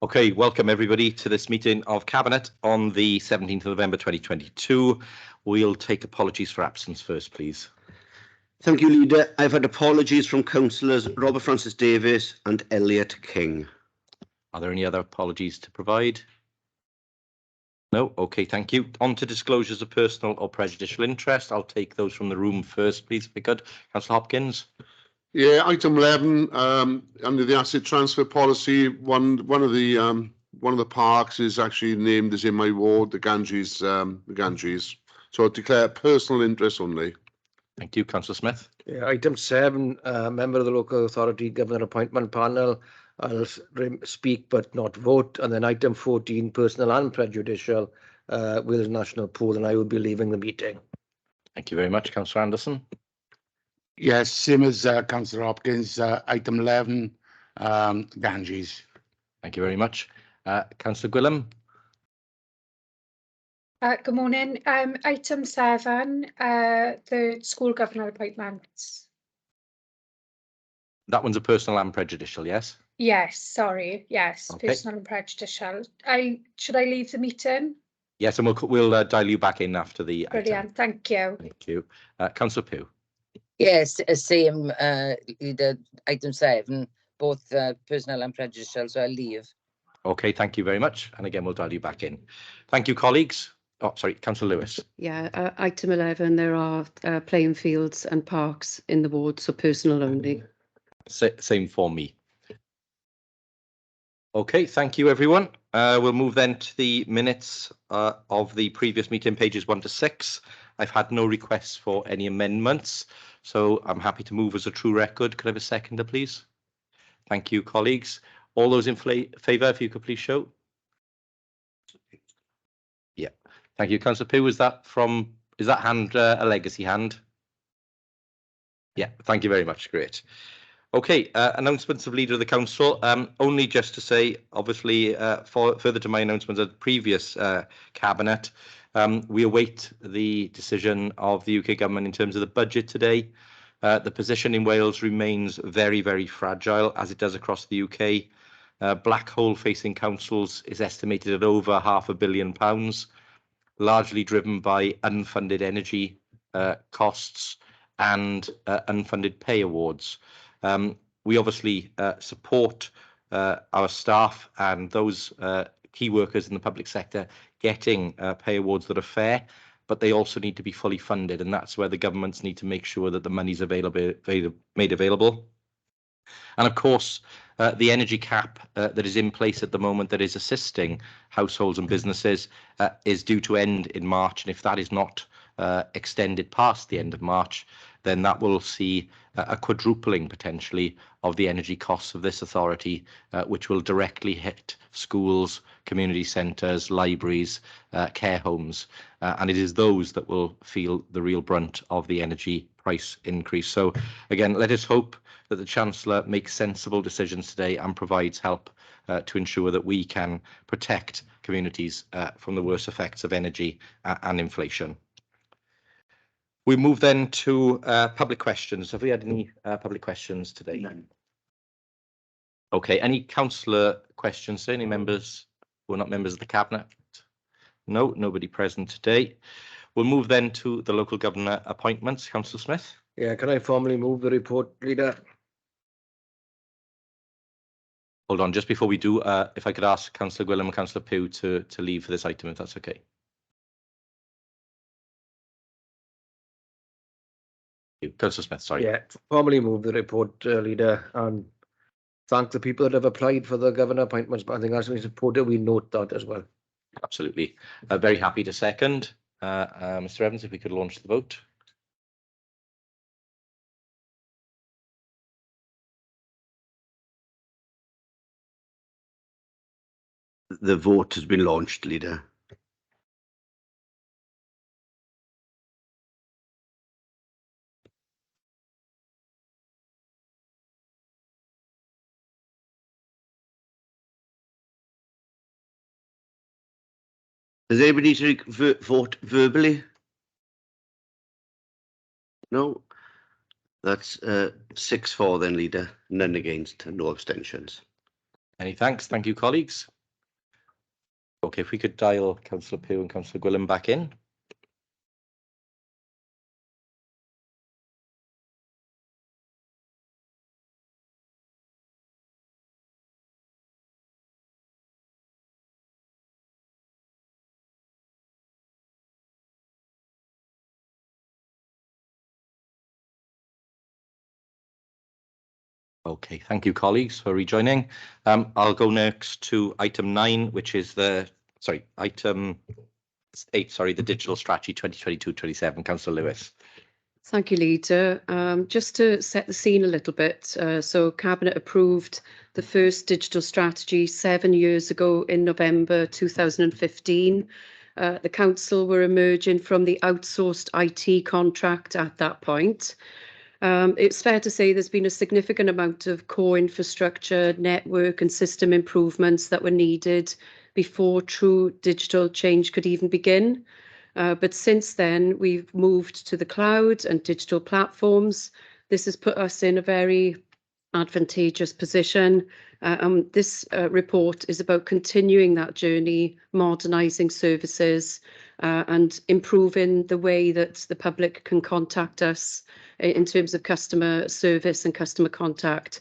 Okay, welcome everybody to this meeting of Cabinet on the 17th of November 2022. We'll take apologies for absence first, please. Thank you, Leader. I've had apologies from Councillors Robert Francis Davies and Elliot King. Are there any other apologies to provide? No? Okay, thank you. On to disclosures of personal or prejudicial interest. I'll take those from the room first, please, if we could. Councillor Hopkins. Yeah, item 11, under the asset transfer policy, one of the parks is actually named as in my ward, the Ganges. So I declare personal interest only. Thank you, Councillor Smith. Yeah, item 7, member of the local authority governor appointment panel. I'll speak but not vote. And then item 14, personal and prejudicial, Wales National Pool, and I will be leaving the meeting. Thank you very much, Councillor Anderson. Yes, same as Councillor Hopkins. Item 11, Ganges. Thank you very much. Councillor Gwilym. Good morning. Item 7, the school governor appointments. That one's a personal and prejudicial, yes? Yes, sorry. Yes, Okay. personal and prejudicial. Should I leave the meeting? Yes, and we'll dial you back in after the Brilliant. item. Thank you. Thank you. Councillor Pugh. Yes, same, Leader, item 7, both personal and prejudicial, so I'll leave. Okay, thank you very much. And again, we'll dial you back in. Thank you, colleagues. Oh, sorry, Councillor Lewis. Yeah, item 11, there are playing fields and parks in the ward, so personal only. Same for me. Okay, thank you, everyone. We'll move then to the minutes of the previous meeting, pages 1 to 6. I've had no requests for any amendments, so I'm happy to move as a true record. Could I have a seconder, please? Thank you, colleagues. All those in favour, if you could please show. Yeah, thank you, Councillor Pugh. Is that hand a legacy hand? Yeah, thank you very much. Great. Okay, announcements of Leader of the Council. Only just to say, obviously, further to my announcements at the previous Cabinet, we await the decision of the UK Government in terms of the budget today. The position in Wales remains very, very fragile, as it does across the UK. Black hole facing councils is estimated at over £500 million, largely driven by unfunded energy costs and unfunded pay awards. We obviously support our staff and those key workers in the public sector getting pay awards that are fair, but they also need to be fully funded, and that's where the governments need to make sure that the money's made available. And of course, the energy cap that is in place at the moment that is assisting households and businesses is due to end in March, and if that is not extended past the end of March, then that will see a quadrupling potentially of the energy costs of this authority, which will directly hit schools, community centres, libraries, care homes, and it is those that will feel the real brunt of the energy price increase. So again, let us hope that the Chancellor makes sensible decisions today and provides help to ensure that we can protect communities from the worst effects of energy and inflation. We move then to public questions. Have we had any public questions today? None. Okay, any councillor questions? Any members who are not members of the Cabinet? No, nobody present today. We'll move then to the local governor appointments. Councillor Smith. Yeah, can I formally move the report, Leader? Hold on, just before we do, if I could ask Councillor Gwilym and Councillor Pugh to leave for this item, if that's okay. Councillor Smith, sorry. Yeah, formally move the report, Leader, and thank the people that have applied for the governor appointments, but I think as we supported, we note that as well. Absolutely. Very happy to second. Mr. Evans, if we could launch the vote. The vote has been launched, Leader. Does anybody need to vote verbally? No. That's 6-4 then, Leader. None against, no abstentions. Many thanks. Thank you, colleagues. Okay, if we could dial Councillor Pugh and Councillor Gwilym back in. Okay, thank you, colleagues, for rejoining. I'll go next to item 9, which is item 8, the digital strategy 2022-27. Councillor Lewis. Thank you, Leader. Just to set the scene a little bit, so Cabinet approved the first digital strategy 7 years ago in November 2015. The Council were emerging from the outsourced IT contract at that point. It's fair to say there's been a significant amount of core infrastructure, network and system improvements that were needed before true digital change could even begin. But since then, we've moved to the cloud and digital platforms. This has put us in a very advantageous position. This report is about continuing that journey, modernising services and improving the way that the public can contact us in terms of customer service and customer contact.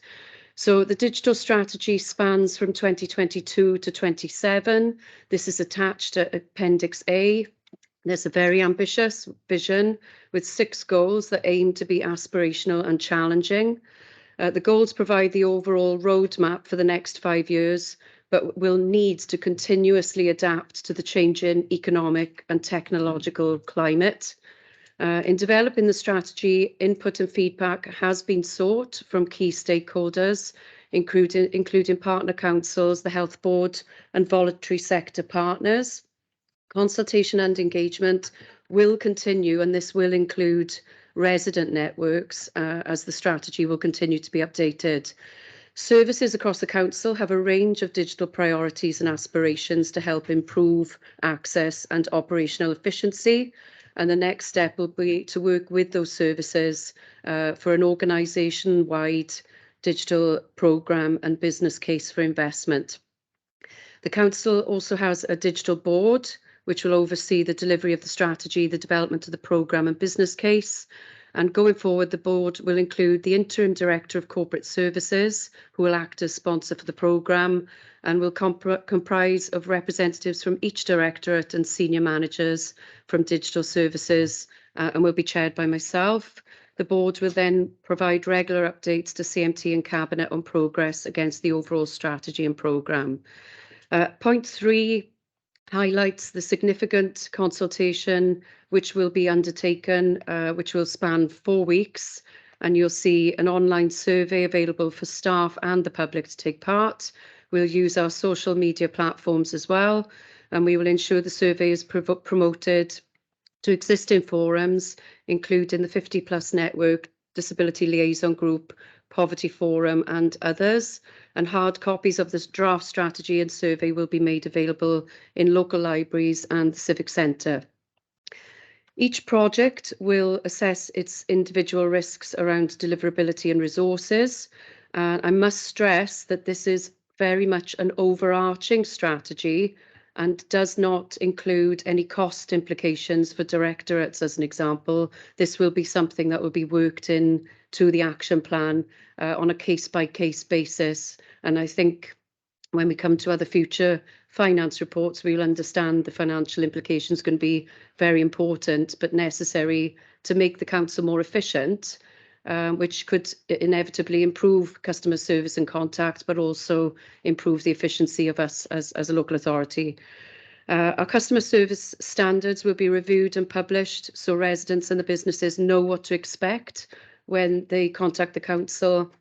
So the digital strategy spans from 2022 to 27. This is attached to Appendix A. There's a very ambitious vision with 6 goals that aim to be aspirational and challenging. The goals provide the overall roadmap for the next 5 years, but will need to continuously adapt to the changing economic and technological climate. In developing the strategy, input and feedback has been sought from key stakeholders, including partner councils, the Health Board and voluntary sector partners. Consultation and engagement will continue, and this will include resident networks as the strategy will continue to be updated. Services across the Council have a range of digital priorities and aspirations to help improve access and operational efficiency. And the next step will be to work with those services for an organisation-wide digital programme and business case for investment. The Council also has a digital board which will oversee the delivery of the strategy, the development of the programme and business case. And going forward, the board will include the Interim Director of Corporate Services, who will act as sponsor for the programme, and will comprise of representatives from each directorate and senior managers from digital services, and will be chaired by myself. The board will then provide regular updates to CMT and Cabinet on progress against the overall strategy and programme. Point 3 highlights the significant consultation which will be undertaken, which will span 4 weeks, and you'll see an online survey available for staff and the public to take part. We'll use our social media platforms as well, and we will ensure the survey is promoted to existing forums, including the 50+ Network, Disability Liaison Group, Poverty Forum and others. And hard copies of this draft strategy and survey will be made available in local libraries and the Civic Centre. Each project will assess its individual risks around deliverability and resources. I must stress that this is very much an overarching strategy and does not include any cost implications for directorates, as an example. This will be something that will be worked in to the action plan on a case-by-case basis. And I think when we come to other future finance reports, we will understand the financial implications are going to be very important, but necessary to make the Council more efficient, which could inevitably improve customer service and contact, but also improve the efficiency of us as a local authority. Our customer service standards will be reviewed and published so residents and the businesses know what to expect when they contact the Council.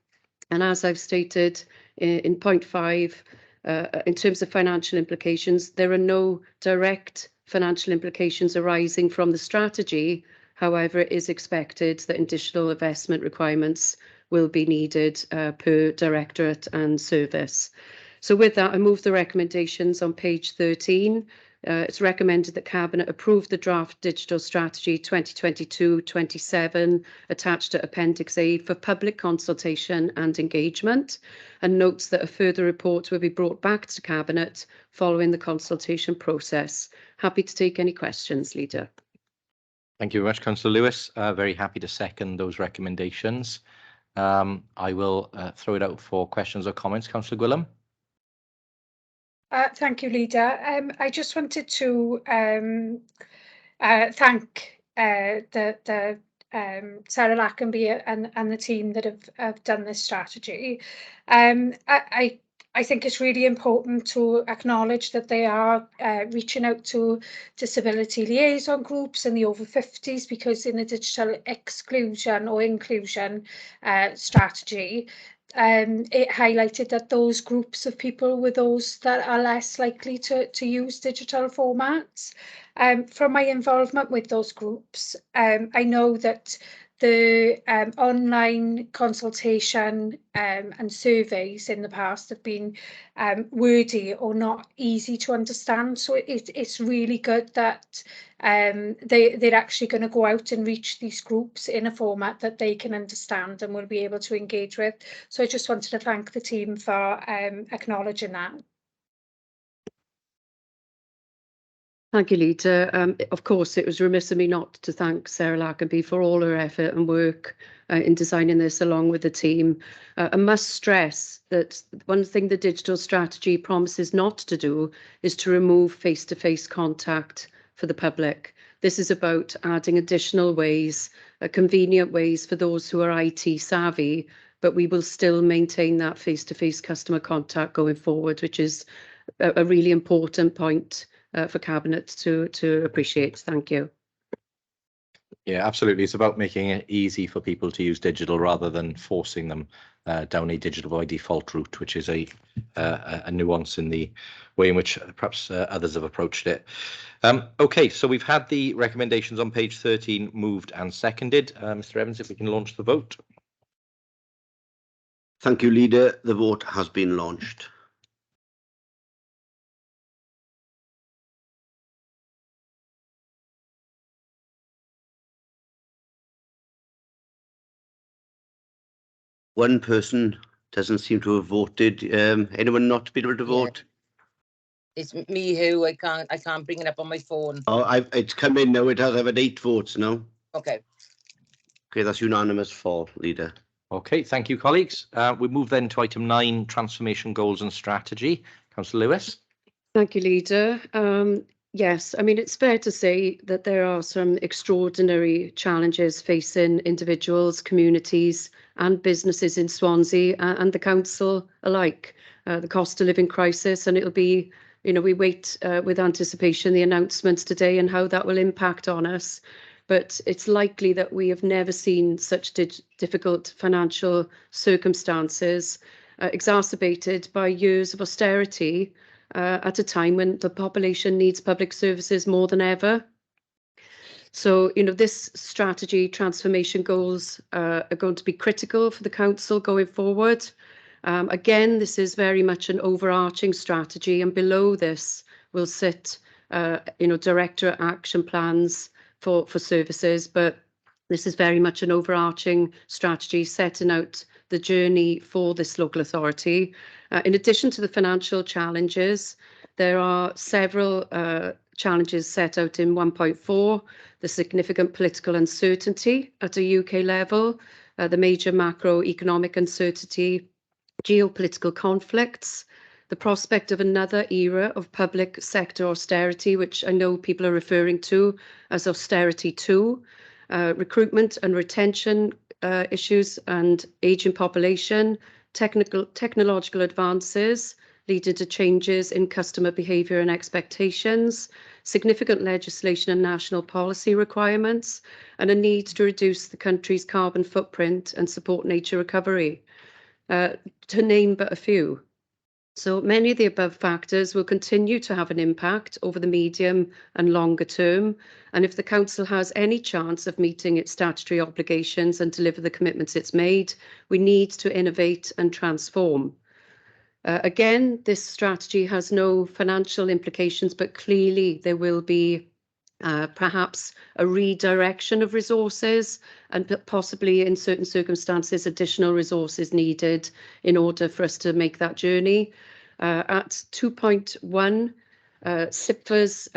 And as I've stated in point 5, in terms of financial implications, there are no direct financial implications arising from the strategy. However, it is expected that additional investment requirements will be needed per directorate and service. So with that, I move the recommendations on page 13. It's recommended that Cabinet approve the draft Digital Strategy 2022-27 attached to Appendix A for public consultation and engagement, and notes that a further report will be brought back to Cabinet following the consultation process. Happy to take any questions, Leader. Thank you very much, Councillor Lewis. Very happy to second those recommendations. I will throw it out for questions or comments. Councillor Gwilym. Thank you, Leader. I just wanted to thank the Sarah Lackenby and the team that have done this strategy. I think it's really important to acknowledge that they are reaching out to disability liaison groups and the over 50s, because in the digital exclusion or inclusion strategy, it highlighted that those groups of people were those that are less likely to use digital formats. From my involvement with those groups, I know that the online consultation and surveys in the past have been wordy or not easy to understand. So it's really good that they're actually going to go out and reach these groups in a format that they can understand and will be able to engage with. So I just wanted to thank the team for acknowledging that. Thank you, Leader. Of course, it was remiss of me not to thank Sarah Lackenby for all her effort and work in designing this along with the team. I must stress that one thing the digital strategy promises not to do is to remove face-to-face contact for the public. This is about adding additional ways, convenient ways for those who are IT savvy, but we will still maintain that face-to-face customer contact going forward, which is a really important point for Cabinet to appreciate. Thank you. Yeah, absolutely. It's about making it easy for people to use digital rather than forcing them down a digital by default route, which is a nuance in the way in which perhaps others have approached it. Okay, so we've had the recommendations on page 13 moved and seconded. Mr. Evans, if we can launch the vote. Thank you, Leader. The vote has been launched. One person doesn't seem to have voted. Anyone not been able to vote? It's me who I can't bring it up on my phone. Oh, it's come in now. It has. I've had 8 votes now. Okay. Okay, that's unanimous for Leader. Okay, thank you, colleagues. We move then to item 9, transformation goals and strategy. Councillor Lewis. Thank you, Leader. Yes, I mean, it's fair to say that there are some extraordinary challenges facing individuals, communities and businesses in Swansea and the council alike. The cost of living crisis, and it'll be, we wait with anticipation the announcements today and how that will impact on us. But it's likely that we have never seen such difficult financial circumstances, exacerbated by years of austerity at a time when the population needs public services more than ever. So, this strategy transformation goals are going to be critical for the council going forward. Again, this is very much an overarching strategy, and below this will sit, directorate action plans for services. But this is very much an overarching strategy setting out the journey for this local authority. In addition to the financial challenges, there are several challenges set out in 1.4, the significant political uncertainty at a UK level, the major macroeconomic uncertainty, geopolitical conflicts, the prospect of another era of public sector austerity, which I know people are referring to as austerity 2, recruitment and retention issues and ageing population, technological advances leading to changes in customer behaviour and expectations, significant legislation and national policy requirements, and a need to reduce the country's carbon footprint and support nature recovery, to name but a few. So many of the above factors will continue to have an impact over the medium and longer term. And if the council has any chance of meeting its statutory obligations and deliver the commitments it's made, we need to innovate and transform. Again, this strategy has no financial implications, but clearly there will be perhaps a redirection of resources and possibly in certain circumstances additional resources needed in order for us to make that journey. At 2.1, SIPFA's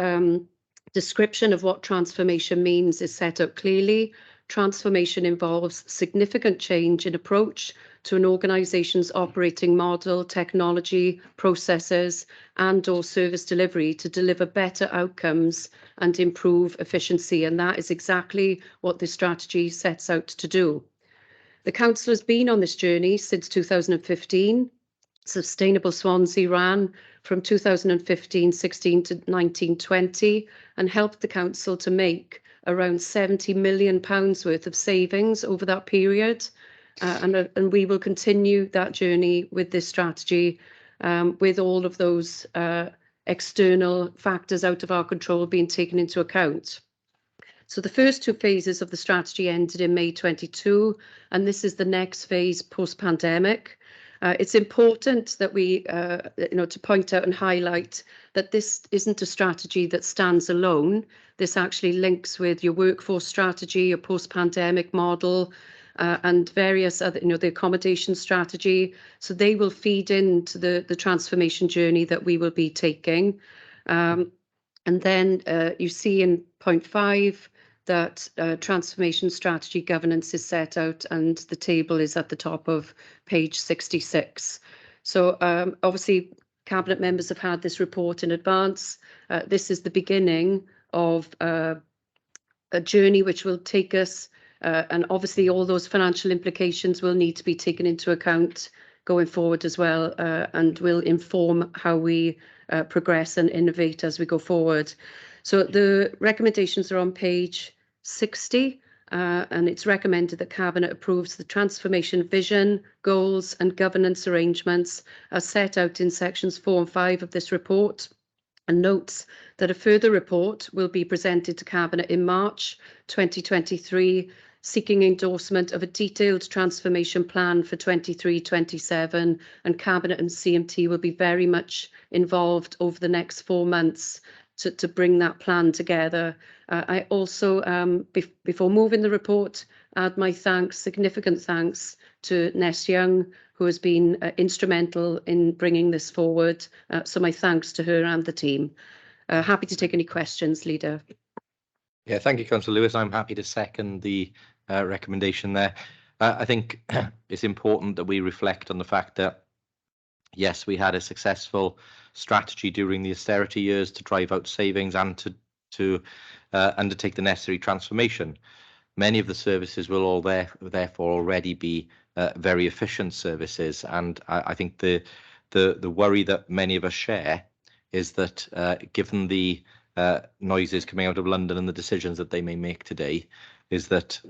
description of what transformation means is set out clearly. Transformation involves significant change in approach to an organisation's operating model, technology, processes, and/or service delivery to deliver better outcomes and improve efficiency. And that is exactly what this strategy sets out to do. The Council has been on this journey since 2015. Sustainable Swansea ran from 2015-16 to 19-20 and helped the Council to make around £70 million worth of savings over that period. And we will continue that journey with this strategy with all of those external factors out of our control being taken into account. So the first two phases of the strategy ended in May 22, and this is the next phase post-pandemic. It's important that we, to point out and highlight that this isn't a strategy that stands alone. This actually links with your workforce strategy, your post-pandemic model, and various other, the accommodation strategy. So they will feed into the transformation journey that we will be taking. And then you see in point 5 that transformation strategy governance is set out, and the table is at the top of page 66. So obviously Cabinet members have had this report in advance. This is the beginning of a journey which will take us, and obviously all those financial implications will need to be taken into account going forward as well, and will inform how we progress and innovate as we go forward. So the recommendations are on page 60, and it's recommended that Cabinet approves the transformation vision, goals and governance arrangements as set out in sections 4 and 5 of this report, and notes that a further report will be presented to Cabinet in March 2023, seeking endorsement of a detailed transformation plan for 23-27, and Cabinet and CMT will be very much involved over the next 4 months to bring that plan together. I also, before moving the report, add my thanks, significant thanks to Ness Young, who has been instrumental in bringing this forward. So my thanks to her and the team. Happy to take any questions, Leader. Yeah, thank you, Councillor Lewis. I'm happy to second the recommendation there. I think it's important that we reflect on the fact that, yes, we had a successful strategy during the austerity years to drive out savings and to undertake the necessary transformation. Many of the services will all therefore already be very efficient services, and I think the worry that many of us share is that given the noises coming out of London and the decisions that they may make today, is that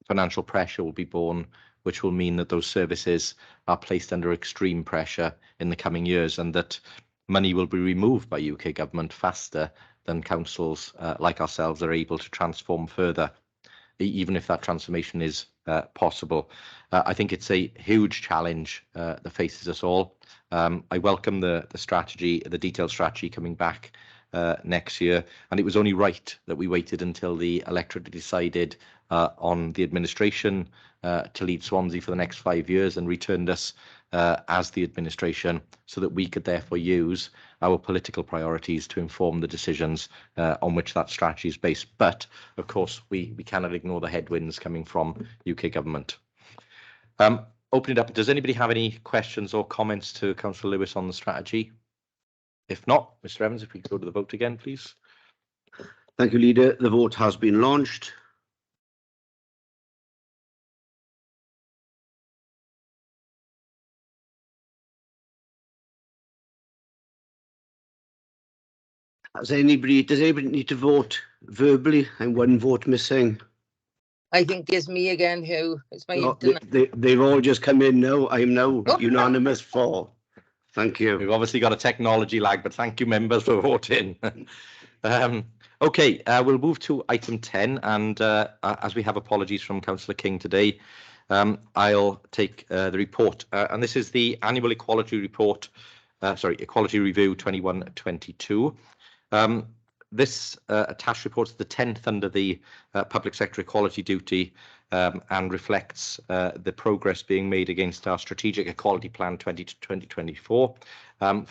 financial pressure will be borne, which will mean that those services are placed under extreme pressure in the coming years, and that money will be removed by UK government faster than councils like ourselves are able to transform further, even if that transformation is possible. I think it's a huge challenge that faces us all. I welcome the strategy, the detailed strategy coming back next year, and it was only right that we waited until the electorate decided on the administration to lead Swansea for the next 5 years and returned us as the administration, so that we could therefore use our political priorities to inform the decisions on which that strategy is based. But of course, we cannot ignore the headwinds coming from UK government. Open it up. Does anybody have any questions or comments to Councillor Lewis on the strategy? If not, Mr. Evans, if we could go to the vote again, please. Thank you, Leader. The vote has been launched. Does anybody need to vote verbally? And one vote missing. I think it's me again, who it's my Oh, internet. they've all just come in now. I am now unanimous for. Thank you. We've obviously got a technology lag, but thank you, members, for voting. Okay, we'll move to item 10, and as we have apologies from Councillor King today, I'll take the report, and this is the annual equality report. Equality Review 21-22. This attached report is the 10th under the public sector equality duty, and reflects the progress being made against our strategic equality plan 2020-2024 for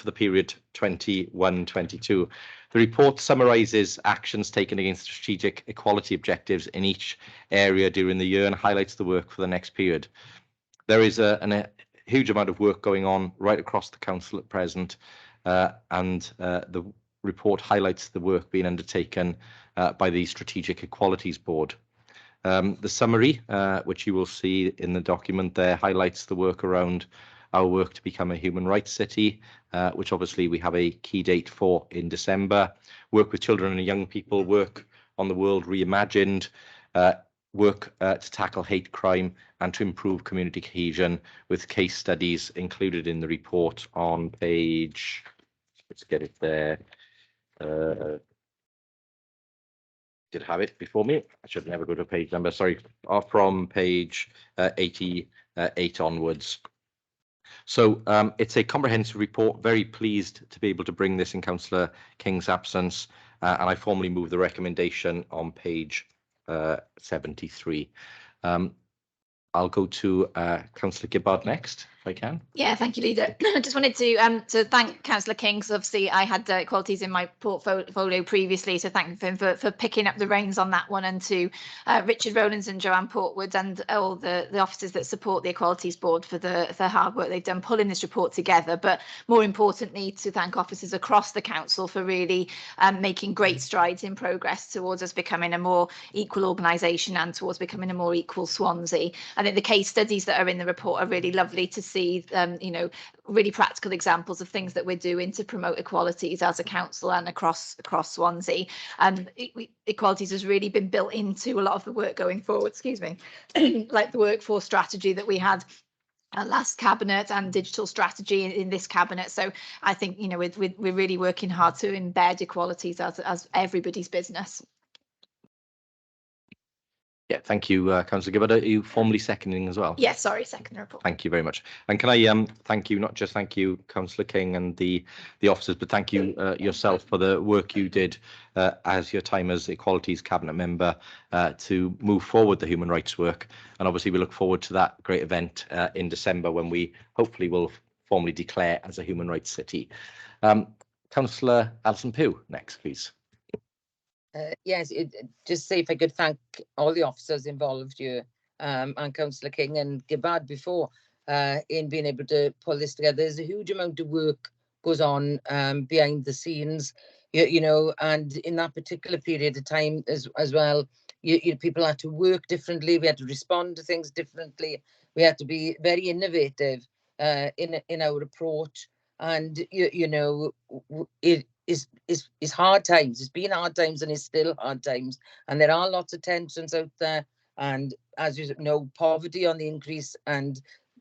the period 21-22. The report summarises actions taken against strategic equality objectives in each area during the year and highlights the work for the next period. There is a huge amount of work going on right across the council at present, and the report highlights the work being undertaken by the Strategic Equalities Board. The summary, which you will see in the document there, highlights the work around our work to become a human rights city, which obviously we have a key date for in December. Work with children and young people, work on the world reimagined, work to tackle hate crime and to improve community cohesion, with case studies included in the report on page, let's get it there. Did have it before me. I should never go to a page number, sorry, from page 88 onwards. So it's a comprehensive report. Very pleased to be able to bring this in Councillor King's absence, and I formally move the recommendation on page 73. I'll go to Councillor Gibbard next, if I can. Yeah, thank you, Leader. I just wanted to thank Councillor King, because obviously I had equalities in my portfolio previously, so thank him for picking up the reins on that one, and to Richard Rowlands and Joanne Portwood and all the officers that support the Equalities Board for the hard work they've done pulling this report together, but more importantly to thank officers across the council for really making great strides in progress towards us becoming a more equal organisation and towards becoming a more equal Swansea. I think the case studies that are in the report are really lovely to see, you know, really practical examples of things that we're doing to promote equalities as a council and across Swansea. And equalities has really been built into a lot of the work going forward, excuse me, like the workforce strategy that we had last cabinet and digital strategy in this cabinet. So I think, you know, we're really working hard to embed equalities as everybody's business. Yeah, thank you, Councillor Gibbard. Are you formally seconding as well? Yeah, sorry, second report. Thank you very much. And can I thank you, not just thank you, Councillor King and the officers, but thank you yourself for the work you did as your time as Equalities Cabinet member to move forward the human rights work. And obviously we look forward to that great event in December, when we hopefully will formally declare as a human rights city. Councillor Alison Pugh next, please. Yes, just say if I could thank all the officers involved here, and Councillor King and Gibbard before, in being able to pull this together. There's a huge amount of work goes on behind the scenes, you know, and in that particular period of time as well, people had to work differently. We had to respond to things differently. We had to be very innovative in our approach, and you know, it's hard times. It's been hard times and it's still hard times, and there are lots of tensions out there, and as you know, poverty on the increase, and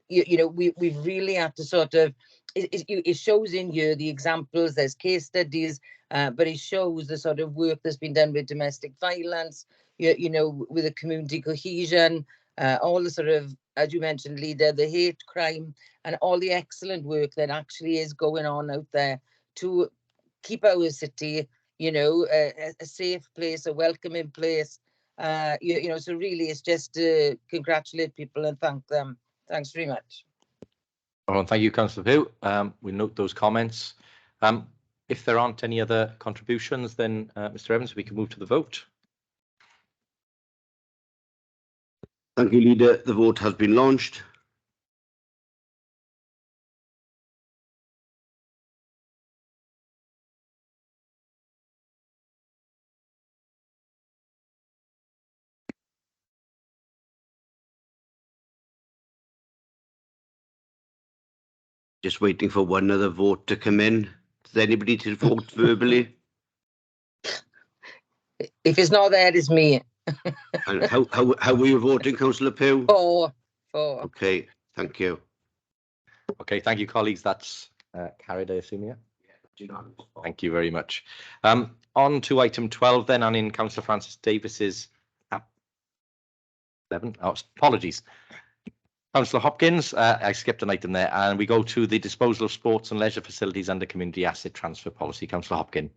you know, we really have to sort of, it shows in here the examples, there's case studies, but it shows the sort of work that's been done with domestic violence, you know, with the community cohesion, all the sort of, as you mentioned, Leader, the hate crime, and all the excellent work that actually is going on out there to keep our city, you know, a safe place, a welcoming place. You know, so really it's just to congratulate people and thank them. Thanks very much. Oh, thank you, Councillor Pugh. We note those comments. If there aren't any other contributions, then Mr. Evans, we can move to the vote. Thank you, Leader. The vote has been launched. Just waiting for one other vote to come in. Does anybody need to vote verbally? If it's not there, it's me. And how were you voting, Councillor Pugh? Four. Okay, thank you. Okay, thank you, colleagues. That's carried, I assume, yeah? Thank you very much. On to item 12 then, and in Councillor Francis Davis's 11. Oh, apologies. Councillor Hopkins, I skipped an item there, and we go to the disposal of sports and leisure facilities under community asset transfer policy. Councillor Hopkins.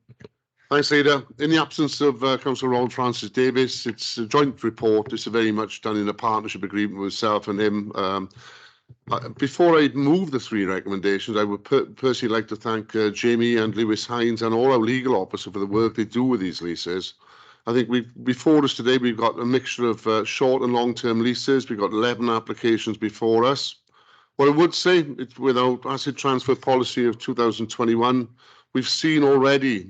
Thanks, Leader. In the absence of Councillor Robert Francis Davies, it's a joint report. It's very much done in a partnership agreement with myself and him. Before I move the 3 recommendations, I would personally like to thank Jamie and Lewis Hines and all our legal officers for the work they do with these leases. I think before us today, we've got a mixture of short and long-term leases. We've got 11 applications before us. What I would say, with our asset transfer policy of 2021, we've seen already,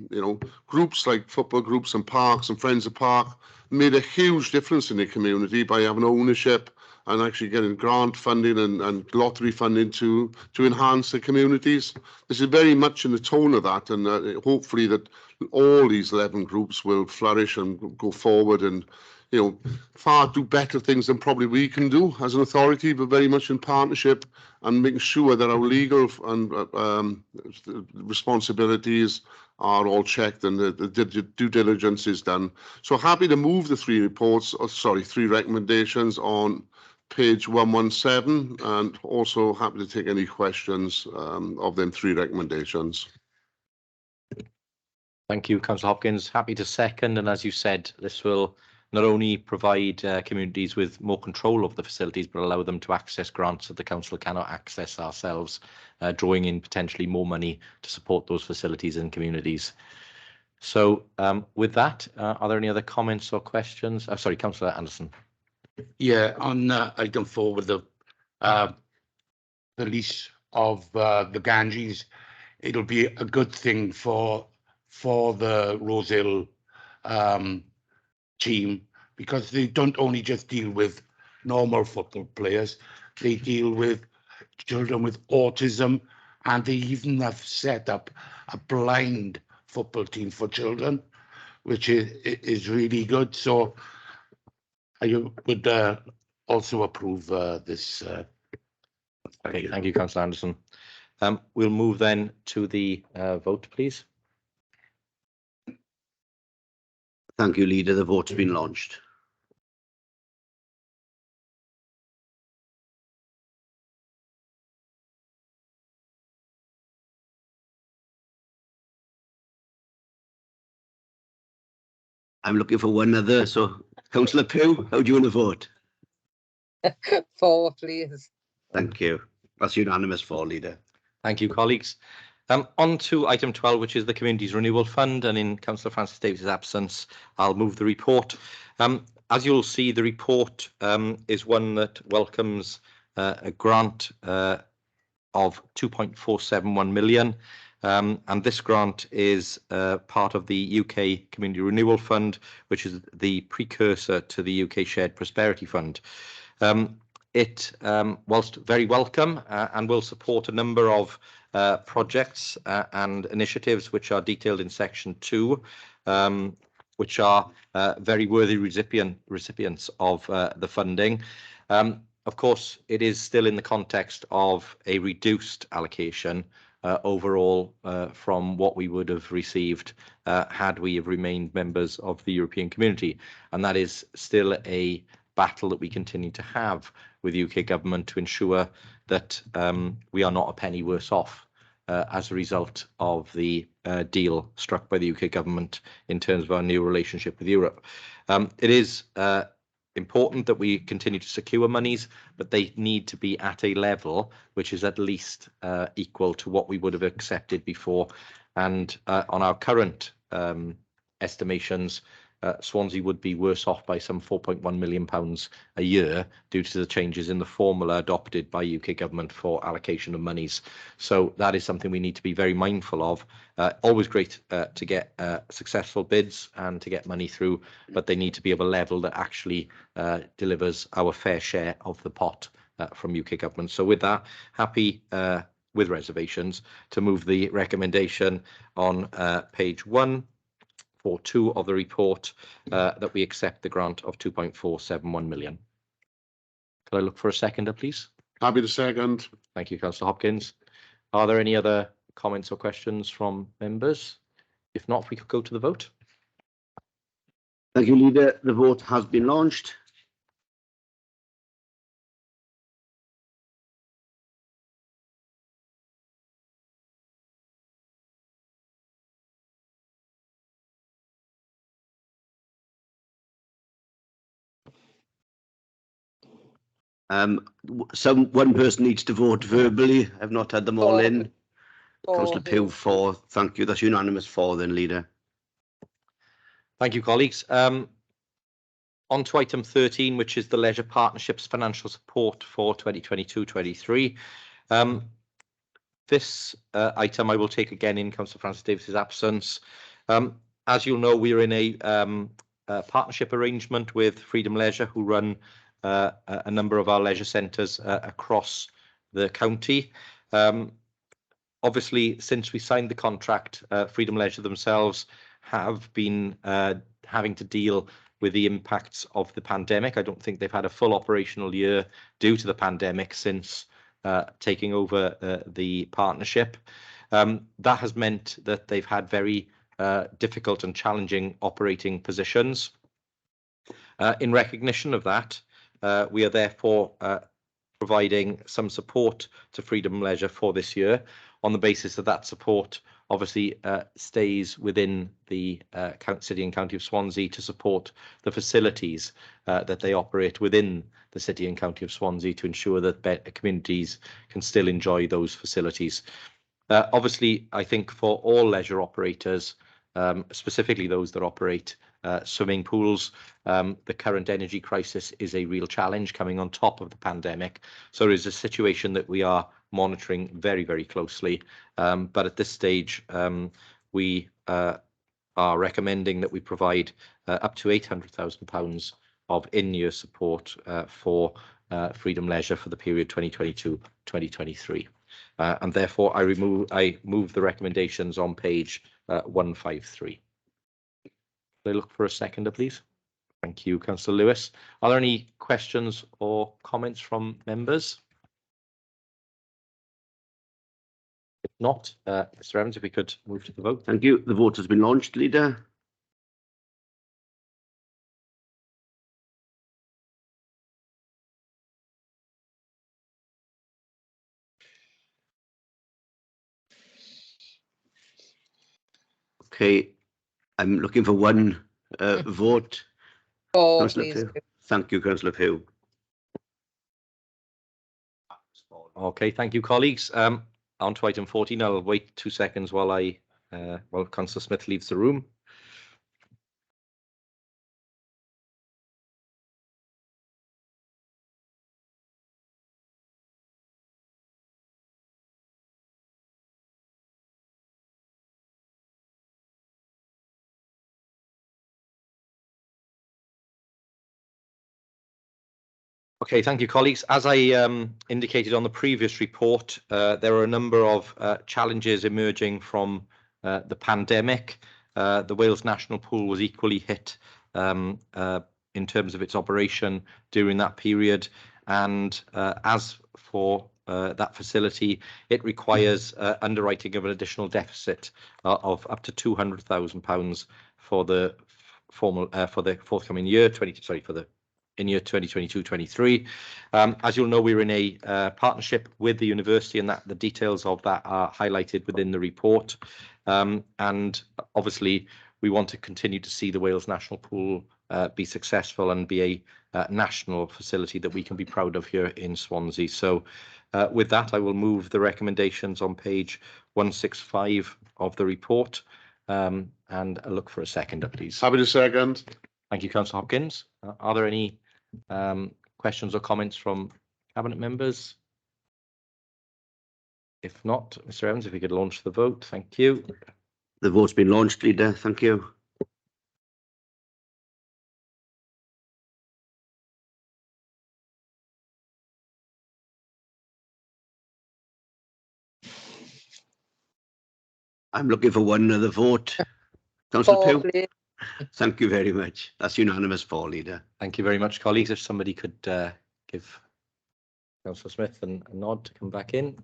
groups like football groups and parks and Friends of Park made a huge difference in the community by having ownership and actually getting grant funding and lottery funding to enhance the communities. This is very much in the tone of that, and hopefully that all these 11 groups will flourish and go forward and, far do better things than probably we can do as an authority, but very much in partnership and making sure that our legal and responsibilities are all checked and the due diligence is done. So happy to move the 3 recommendations on page 117, and also happy to take any questions of them 3 recommendations. Thank you, Councillor Hopkins. Happy to second, and as you said, this will not only provide communities with more control of the facilities, but allow them to access grants that the council cannot access ourselves, drawing in potentially more money to support those facilities and communities. So with that, are there any other comments or questions? Sorry, Councillor Anderson. Yeah, on item 4 with the lease of the Ganges, it'll be a good thing for the Rose Hill team, because they don't only just deal with normal football players, they deal with children with autism, and they even have set up a blind football team for children, which is really good. So I would also approve this. Okay, thank you, Councillor Anderson. We'll move then to the vote, please. Thank you, Leader. The vote's been launched. I'm looking for one other. So, Councillor Pugh, how do you want to vote? 4, please. Thank you. That's unanimous 4, Leader. Thank you, colleagues. On to item 12, which is the Communities Renewal Fund, and in Councillor Francis Davies' absence, I'll move the report. As you'll see, the report is one that welcomes a grant of 2.471 million, and this grant is part of the UK Community Renewal Fund, which is the precursor to the UK Shared Prosperity Fund. It, whilst very welcome and will support a number of projects and initiatives which are detailed in section 2, which are very worthy recipients of the funding. Of course, it is still in the context of a reduced allocation overall from what we would have received had we have remained members of the European Community, and that is still a battle that we continue to have with the UK government to ensure that we are not a penny worse off as a result of the deal struck by the UK government in terms of our new relationship with Europe. It is important that we continue to secure monies, but they need to be at a level which is at least equal to what we would have accepted before. And on our current estimations, Swansea would be worse off by some £4.1 million a year due to the changes in the formula adopted by UK government for allocation of monies. So that is something we need to be very mindful of. Always great to get successful bids and to get money through, but they need to be of a level that actually delivers our fair share of the pot from UK government. So with that, happy with reservations to move the recommendation on page 1. 4.2 of the report that we accept the grant of 2.471 million. Could I look for a seconder, please? Happy to second. Thank you, Councillor Hopkins. Are there any other comments or questions from members? If not, we could go to the vote. Thank you, Leader. The vote has been launched. One person needs to vote verbally. I've not had them all in. Councillor Pugh, Hugh. 4. Thank you. That's unanimous 4 then, Leader. Thank you, colleagues. On to item 13, which is the Leisure Partnerships financial support for 2022-23. This item I will take again in Councillor Francis Davis's absence. As you'll know, we're in a partnership arrangement with Freedom Leisure, who run a number of our leisure centres across the county. Obviously, since we signed the contract, Freedom Leisure themselves have been having to deal with the impacts of the pandemic. I don't think they've had a full operational year due to the pandemic since taking over the partnership. That has meant that they've had very difficult and challenging operating positions. In recognition of that, we are therefore providing some support to Freedom Leisure for this year on the basis that that support obviously stays within the City and County of Swansea to support the facilities that they operate within the City and County of Swansea to ensure that communities can still enjoy those facilities. Obviously, I think for all leisure operators, specifically those that operate swimming pools, the current energy crisis is a real challenge coming on top of the pandemic. So it is a situation that we are monitoring very, very closely. But at this stage, we are recommending that we provide up to £800,000 of in-year support for Freedom Leisure for the period 2022-2023. And therefore, I move the recommendations on page 153. Could I look for a seconder, please? Thank you, Councillor Lewis. Are there any questions or comments from members? If not, Mr. Evans, if we could move to the vote. Thank you. The vote has been launched, Leader. Okay, I'm looking for one vote. Oh, Councillor please. Pugh. Thank you, Councillor Pugh. Okay, thank you, colleagues. On to item 14. I'll wait 2 seconds while Councillor Smith leaves the room. Okay, thank you, colleagues. As I indicated on the previous report, there are a number of challenges emerging from the pandemic. The Wales National Pool was equally hit in terms of its operation during that period. And as for that facility, it requires underwriting of an additional deficit of up to £200,000 for the forthcoming year, in year 2022-23. As you'll know, we're in a partnership with the university, and that the details of that are highlighted within the report. And obviously, we want to continue to see the Wales National Pool be successful and be a national facility that we can be proud of here in Swansea. So with that, I will move the recommendations on page 165 of the report, and I'll look for a seconder, please. Happy to second. Thank you, Councillor Hopkins. Are there any questions or comments from Cabinet members? If not, Mr. Evans, if we could launch the vote. Thank you. The vote's been launched, Leader. Thank you. I'm looking for one other vote. Councillor Pugh. Thank you very much. That's unanimous 4, Leader. Thank you very much, colleagues. If somebody could give Councillor Smith a nod to come back in.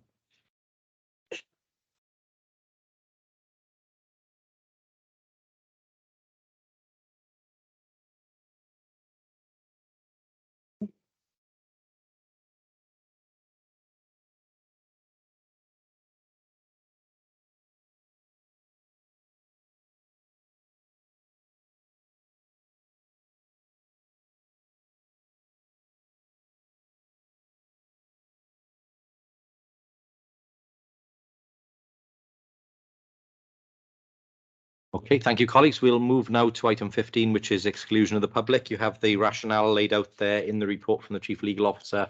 Okay, thank you, colleagues. We'll move now to item 15, which is exclusion of the public. You have the rationale laid out there in the report from the Chief Legal Officer.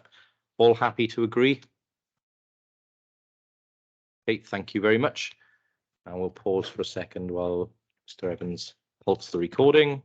All happy to agree? Okay, thank you very much. And we'll pause for a second while Mr. Evans halts the recording.